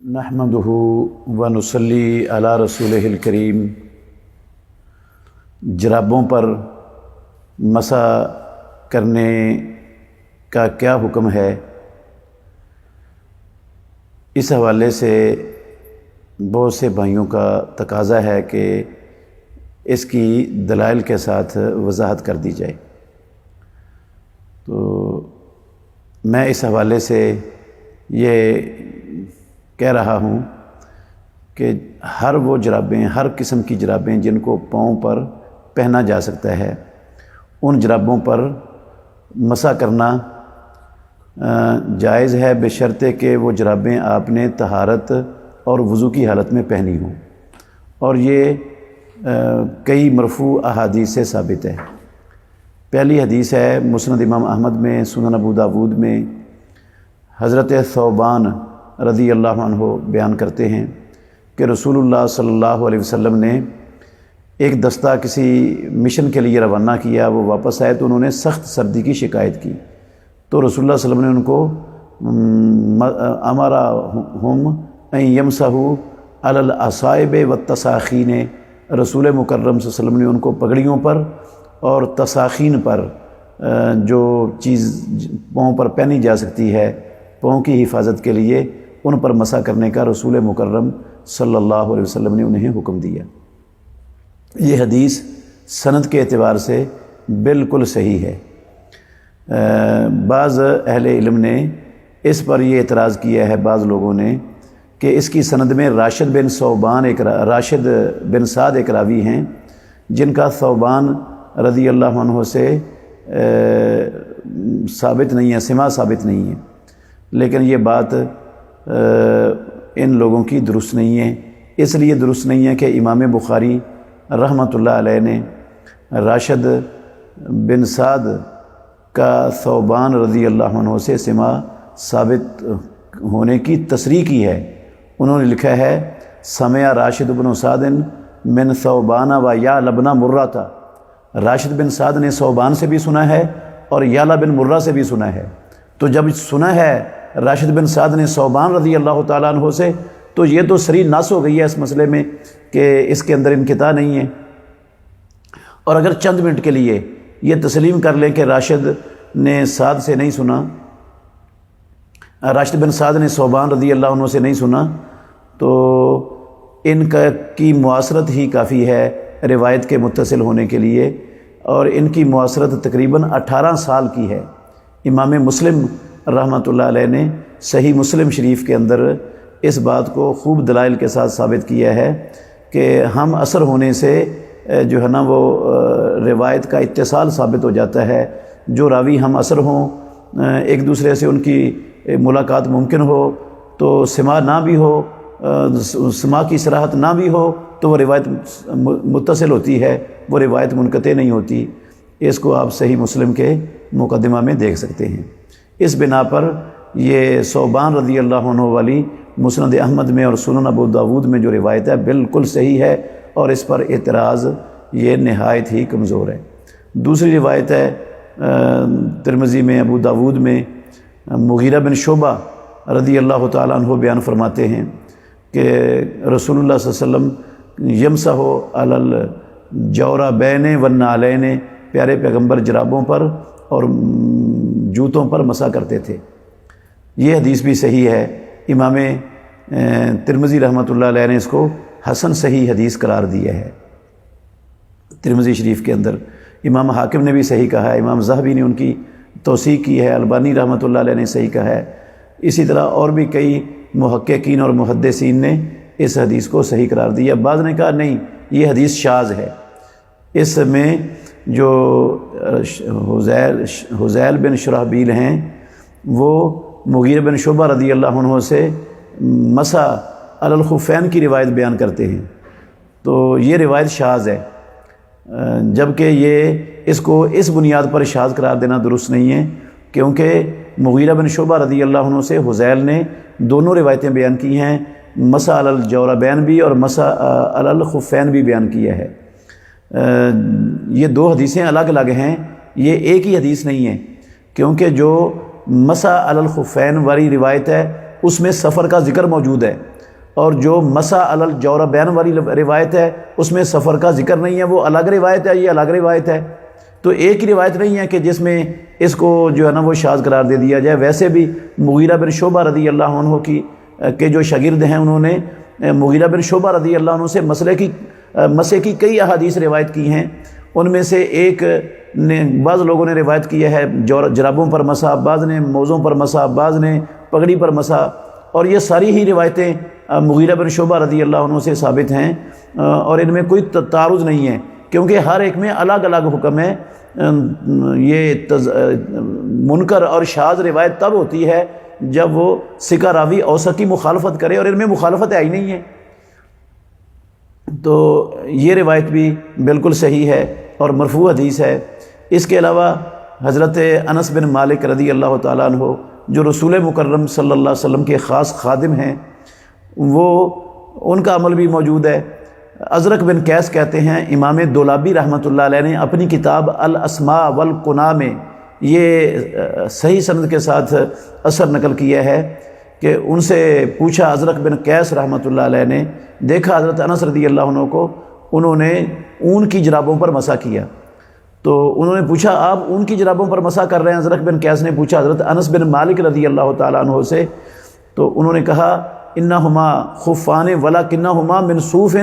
نحمدہ ونصلی علی رسولہ الکریم۔ جرابوں پر مسح کرنے کا کیا حکم ہے؟ اس حوالے سے بہت سے بھائیوں کا تقاضا ہے کہ اس کی دلائل کے ساتھ وضاحت کر دی جائے، تو میں اس حوالے سے یہ کہہ رہا ہوں کہ ہر وہ جرابیں، ہر قسم کی جرابیں جن کو پاؤں پر پہنا جا سکتا ہے، ان جرابوں پر مسح کرنا جائز ہے، بشرطے کہ وہ جرابیں آپ نے طہارت اور وضو کی حالت میں پہنی ہوں، اور یہ کئی مرفوع احادیث سے ثابت ہے۔ پہلی حدیث ہے مسند امام احمد میں، سنن ابو داود میں، حضرت ثوبان رضی اللہ عنہ بیان کرتے ہیں کہ رسول اللہ صلی اللہ علیہ وسلم نے ایک دستہ کسی مشن کے لیے روانہ کیا، وہ واپس آئے تو انہوں نے سخت سردی کی شکایت کی، تو رسول اللہ صلی اللہ علیہ وسلم نے ان کو امرہم ان یمسحوا علی العصائب والتساخین، رسول مکرم صلی اللہ علیہ وسلم نے ان کو پگڑیوں پر اور تساخین پر، جو چیز پاؤں پر پہنی جا سکتی ہے پاؤں کی حفاظت کے لیے، ان پر مسح کرنے کا رسول مکرم صلی اللہ علیہ وسلم نے انہیں حکم دیا۔ یہ حدیث سند کے اعتبار سے بالکل صحیح ہے۔ بعض اہل علم نے اس پر یہ اعتراض کیا ہے، بعض لوگوں نے، کہ اس کی سند میں راشد بن سعد ایک راوی ہیں جن کا ثوبان رضی اللہ عنہ سے ثابت نہیں ہے، سماع ثابت نہیں ہے، لیکن یہ بات ان لوگوں کی درست نہیں ہے۔ اس لیے درست نہیں ہے کہ امام بخاری رحمۃ اللہ علیہ نے راشد بن سعد کا ثوبان رضی اللہ عنہ سے سماع ثابت ہونے کی تصریح کی ہے۔ انہوں نے لکھا ہے سمع راشد بن سعد من ثوبان و یعلا بن مرہ، راشد بن سعد نے ثوبان سے بھی سنا ہے اور یعلا بن مرہ سے بھی سنا ہے، تو جب سنا ہے راشد بن سعد نے ثوبان رضی اللہ تعالیٰ عنہ سے، تو یہ تو صریح نص ہو گئی ہے اس مسئلے میں کہ اس کے اندر انقطاع نہیں ہے۔ اور اگر چند منٹ کے لیے یہ تسلیم کر لیں کہ راشد نے سعد سے نہیں سنا، راشد بن سعد نے ثوبان رضی اللہ عنہ سے نہیں سنا، تو ان کی معاصرت ہی کافی ہے روایت کے متصل ہونے کے لیے، اور ان کی معاصرت تقریباً 18 سال کی ہے۔ امام مسلم رحمۃ اللہ علیہ نے صحیح مسلم شریف کے اندر اس بات کو خوب دلائل کے ساتھ ثابت کیا ہے کہ ہم عصر ہونے سے جو ہے نا وہ روایت کا اتصال ثابت ہو جاتا ہے۔ جو راوی ہم عصر ہوں، ایک دوسرے سے ان کی ملاقات ممکن ہو، تو سماع نہ بھی ہو، سماع کی صراحت نہ بھی ہو، تو وہ روایت متصل ہوتی ہے، وہ روایت منقطع نہیں ہوتی۔ اس کو آپ صحیح مسلم کے مقدمہ میں دیکھ سکتے ہیں۔ اس بنا پر یہ ثوبان رضی اللہ عنہ والی مسند احمد میں اور سنن ابو داود میں جو روایت ہے بالکل صحیح ہے، اور اس پر اعتراض یہ نہایت ہی کمزور ہے۔ دوسری روایت ہے ترمذی میں، ابو داود میں، مغیرہ بن شعبہ رضی اللہ تعالیٰ عنہ بیان فرماتے ہیں کہ رسول اللہ صلی اللہ علیہ وسلم یمسح علی الجوربین والنعلین، پیارے پیغمبر جرابوں پر اور جوتوں پر مسح کرتے تھے۔ یہ حدیث بھی صحیح ہے۔ امام ترمذی رحمۃ اللہ علیہ نے اس کو حسن صحیح حدیث قرار دیا ہے ترمذی شریف کے اندر۔ امام حاکم نے بھی صحیح کہا ہے، امام ذہبی نے ان کی توثیق کی ہے، البانی رحمۃ اللہ علیہ نے صحیح کہا ہے، اسی طرح اور بھی کئی محققین اور محدثین نے اس حدیث کو صحیح قرار دیا۔ بعض نے کہا نہیں، یہ حدیث شاذ ہے، اس میں جو حذیل بن شرحبیل ہیں وہ مغیرہ بن شعبہ رضی اللہ عنہ سے مسح علی الخفین کی روایت بیان کرتے ہیں، تو یہ روایت شاذ ہے، جبکہ یہ اس کو اس بنیاد پر شاذ قرار دینا درست نہیں ہے، کیونکہ مغیرہ بن شعبہ رضی اللہ عنہ سے حذیل نے دونوں روایتیں بیان کی ہیں، مسح علی الجوربین بھی اور مسح علی الخفین بھی بیان کیا ہے۔ یہ دو حدیثیں الگ الگ ہیں، یہ ایک ہی حدیث نہیں ہے، کیونکہ جو مسح علی الخفین والی روایت ہے اس میں سفر کا ذکر موجود ہے، اور جو مسا علی الجوربین والی روایت ہے اس میں سفر کا ذکر نہیں ہے، وہ الگ روایت ہے، یہ الگ روایت ہے، تو ایک ہی روایت نہیں ہے کہ جس میں اس کو جو ہے نا وہ شاذ قرار دے دیا جائے۔ ویسے بھی مغیرہ بن شعبہ رضی اللہ عنہ کے جو شاگرد ہیں انہوں نے مغیرہ بن شعبہ رضی اللہ عنہ سے مسح کی کئی احادیث روایت کی ہیں، ان میں سے ایک نے بعض لوگوں نے روایت کی ہے جرابوں پر مسح، بعض نے موزوں پر مسح، بعض نے پگڑی پر مسح، اور یہ ساری ہی روایتیں مغیرہ بن شعبہ رضی اللہ عنہ سے ثابت ہیں، اور ان میں کوئی تعارض نہیں ہے کیونکہ ہر ایک میں الگ الگ حکم ہے۔ یہ منکر اور شاذ روایت تب ہوتی ہے جب وہ ثقہ راوی اوثق کی مخالفت کرے، اور ان میں مخالفت ہے ہی نہیں ہے، تو یہ روایت بھی بالکل صحیح ہے اور مرفوع حدیث ہے۔ اس کے علاوہ حضرت انس بن مالک رضی اللہ تعالیٰ عنہ جو رسول مکرم صلی اللہ علیہ وسلم کے خاص خادم ہیں، وہ ان کا عمل بھی موجود ہے۔ ازرق بن قیس کہتے ہیں امام دولابی رحمۃ اللہ علیہ نے اپنی کتاب الاسماء والکناء میں یہ صحیح سند کے ساتھ اثر نقل کیا ہے کہ ان سے پوچھا ازرق بن قیس رحمۃ اللہ علیہ نے، دیکھا حضرت انس رضی اللہ عنہ کو انہوں نے اون کی جرابوں پر مسح کیا، تو انہوں نے پوچھا آپ اون کی جرابوں پر مسح کر رہے ہیں؟ ازرق بن قیس نے پوچھا حضرت انس بن مالک رضی اللہ تعالیٰ عنہ سے، تو انہوں نے کہا انہما خفان ولکنہما من صوف،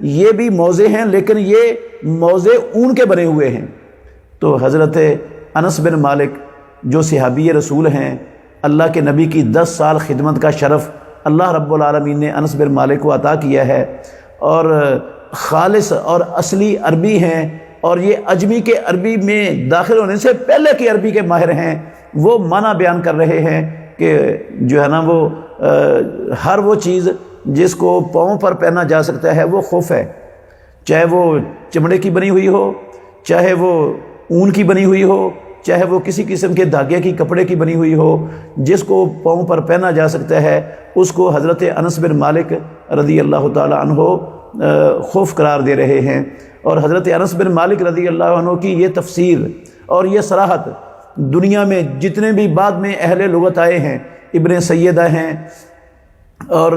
یہ بھی موزے ہیں لیکن یہ موزے اون کے بنے ہوئے ہیں۔ تو حضرت انس بن مالک جو صحابی رسول ہیں، اللہ کے نبی کی 10 سال خدمت کا شرف اللہ رب العالمین نے انس بن مالک کو عطا کیا ہے، اور خالص اور اصلی عربی ہیں، اور یہ اجمی کے عربی میں داخل ہونے سے پہلے کی عربی کے ماہر ہیں۔ وہ معنی بیان کر رہے ہیں کہ جو ہے نا وہ ہر وہ چیز جس کو پاؤں پر پہنا جا سکتا ہے وہ خف ہے، چاہے وہ چمڑے کی بنی ہوئی ہو، چاہے وہ اون کی بنی ہوئی ہو، چاہے وہ کسی قسم کے دھاگے کی کپڑے کی بنی ہوئی ہو، جس کو پاؤں پر پہنا جا سکتا ہے اس کو حضرت انس بن مالک رضی اللہ تعالی عنہ خف قرار دے رہے ہیں۔ اور حضرت انس بن مالک رضی اللہ عنہ کی یہ تفسیر اور یہ صراحت دنیا میں جتنے بھی بعد میں اہل لغت آئے ہیں، ابن سیدہ ہیں، اور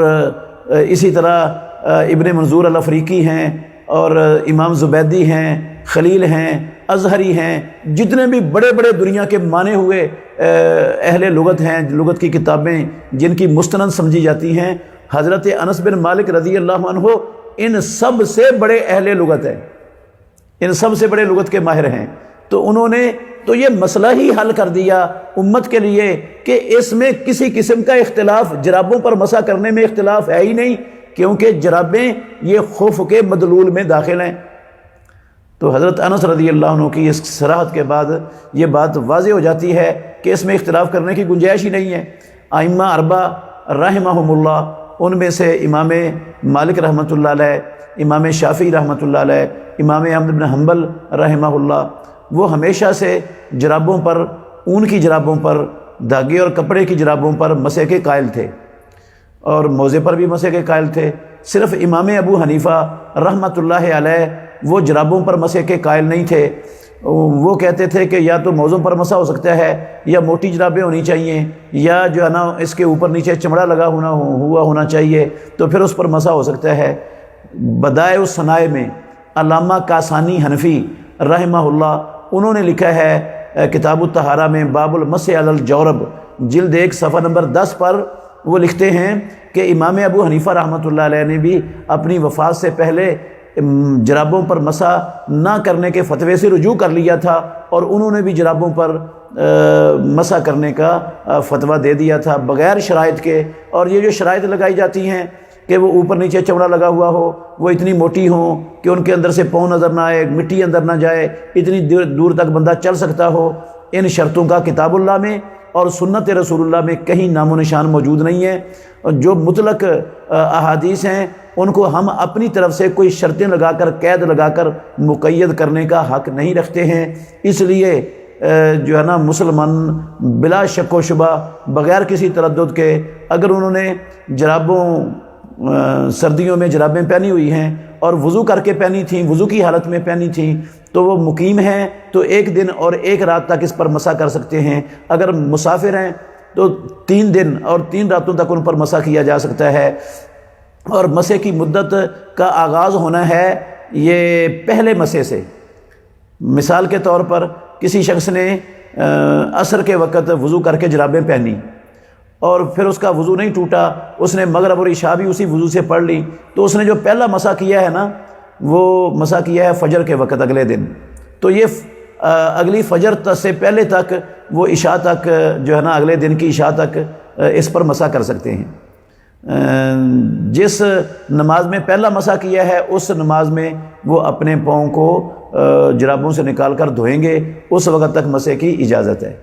اسی طرح ابن منظور الافریقی ہیں، اور امام زبیدی ہیں، خلیل ہیں، ازہری ہیں، جتنے بھی بڑے بڑے دنیا کے مانے ہوئے اہل لغت ہیں، لغت کی کتابیں جن کی مستند سمجھی جاتی ہیں، حضرت انس بن مالک رضی اللہ عنہ ان سب سے بڑے اہل لغت ہیں، ان سب سے بڑے لغت کے ماہر ہیں۔ تو انہوں نے تو یہ مسئلہ ہی حل کر دیا امت کے لیے کہ اس میں کسی قسم کا اختلاف، جرابوں پر مسح کرنے میں اختلاف ہے ہی نہیں، کیونکہ جرابیں یہ خف کے مدلول میں داخل ہیں۔ تو حضرت انس رضی اللہ عنہ کی اس صراحت کے بعد یہ بات واضح ہو جاتی ہے کہ اس میں اختلاف کرنے کی گنجائش ہی نہیں ہے۔ ائمہ اربع رحمہم اللہ، ان میں سے امام مالک رحمۃ اللہ علیہ، امام شافعی رحمۃ اللہ علیہ، امام احمد بن حنبل رحمہ اللہ، وہ ہمیشہ سے جرابوں پر، اون کی جرابوں پر، دھاگے اور کپڑے کی جرابوں پر مسح کے قائل تھے، اور موزے پر بھی مسح کے قائل تھے۔ صرف امام ابو حنیفہ رحمۃ اللہ علیہ وہ جرابوں پر مسح کے قائل نہیں تھے، وہ کہتے تھے کہ یا تو موزوں پر مسح ہو سکتا ہے، یا موٹی جرابیں ہونی چاہیے، یا جو ہے نا اس کے اوپر نیچے چمڑا لگا ہونا چاہیے، تو پھر اس پر مسح ہو سکتا ہے۔ بدائع الصنائع میں علامہ کاسانی حنفی رحمہ اللہ، انہوں نے لکھا ہے کتاب الطہارہ میں باب المسح علی الجورب جلد 1 صفحہ نمبر 10 پر، وہ لکھتے ہیں کہ امام ابو حنیفہ رحمۃ اللہ علیہ نے بھی اپنی وفات سے پہلے جرابوں پر مسح نہ کرنے کے فتوے سے رجوع کر لیا تھا، اور انہوں نے بھی جرابوں پر مسح کرنے کا فتویٰ دے دیا تھا بغیر شرائط کے۔ اور یہ جو شرائط لگائی جاتی ہیں کہ وہ اوپر نیچے چمڑا لگا ہوا ہو، وہ اتنی موٹی ہوں کہ ان کے اندر سے پاؤں نظر نہ آئے، مٹی اندر نہ جائے، اتنی دور تک بندہ چل سکتا ہو، ان شرطوں کا کتاب اللہ میں اور سنت رسول اللہ میں کہیں نام و نشان موجود نہیں ہے۔ اور جو مطلق احادیث ہیں ان کو ہم اپنی طرف سے کوئی شرطیں لگا کر، قید لگا کر مقید کرنے کا حق نہیں رکھتے ہیں۔ اس لیے جو ہے نا مسلمان بلا شک و شبہ بغیر کسی تردد کے اگر انہوں نے سردیوں میں جرابیں پہنی ہوئی ہیں اور وضو کر کے پہنی تھیں، وضو کی حالت میں پہنی تھیں، تو وہ مقیم ہیں تو 1 دن اور 1 رات تک اس پر مسح کر سکتے ہیں۔ اگر مسافر ہیں تو 3 دن اور 3 راتوں تک ان پر مسح کیا جا سکتا ہے۔ اور مسح کی مدت کا آغاز ہونا ہے یہ پہلے مسح سے۔ مثال کے طور پر کسی شخص نے عصر کے وقت وضو کر کے جرابیں پہنی اور پھر اس کا وضو نہیں ٹوٹا، اس نے مغرب اور عشاء بھی اسی وضو سے پڑھ لی، تو اس نے جو پہلا مسح کیا ہے نا وہ مسح کیا ہے فجر کے وقت اگلے دن، تو یہ اگلی فجر سے پہلے تک وہ عشاء تک جو ہے نا اگلے دن کی عشاء تک اس پر مسح کر سکتے ہیں۔ جس نماز میں پہلا مسح کیا ہے اس نماز میں وہ اپنے پاؤں کو جرابوں سے نکال کر دھوئیں گے، اس وقت تک مسح کی اجازت ہے۔